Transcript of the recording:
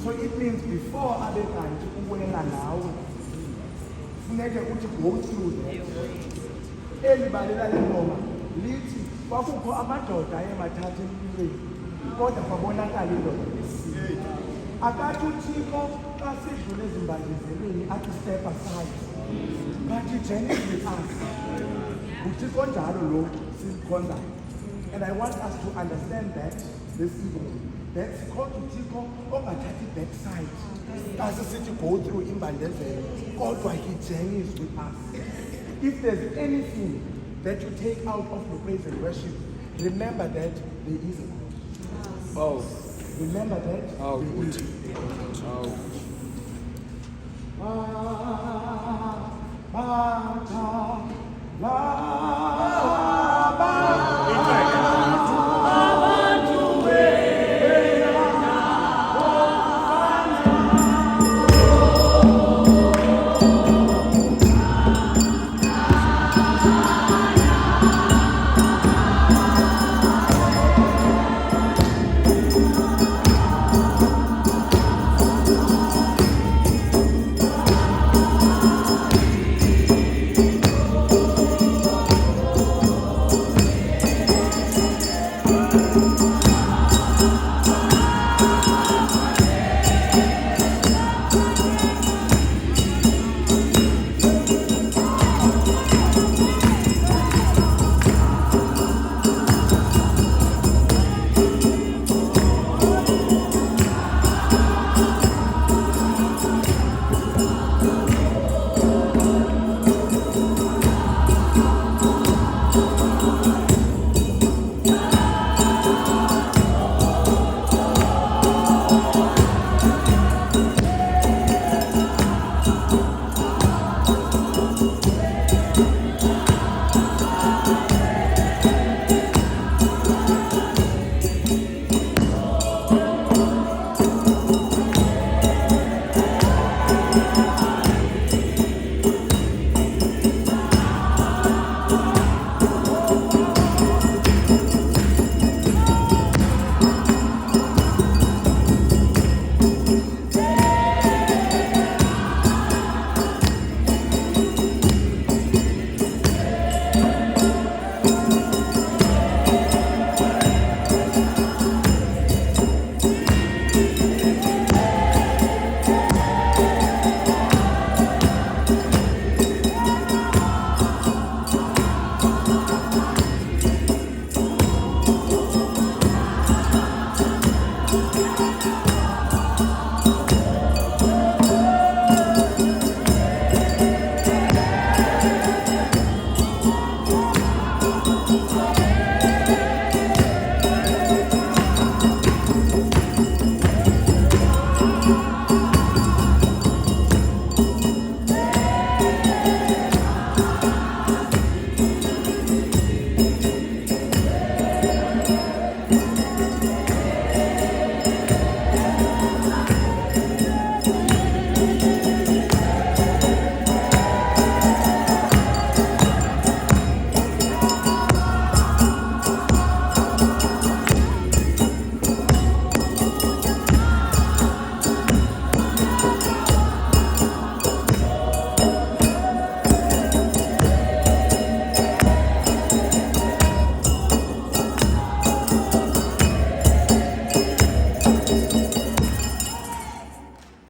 So it means before abe kanti uwela nawe funeke uthi go through that. Eli bali lale ngoma lithi kwakukho amadoda ayemathatha empilweni kodwa kwabonakala indoda esile. Akathi uThixo xa sidlule ezimbandezelweni athi step aside. But he journeys with us. uThixo njalo lo simkhonzayo. And I want us to understand that this evening. That's called uThixo ongathathi backside. As sithi go through imbandezelo kodwa he journeys with us. If there's anything that you take out of your praise and worship, remember that there is a God. Oh. Remember that there is a God. In fact,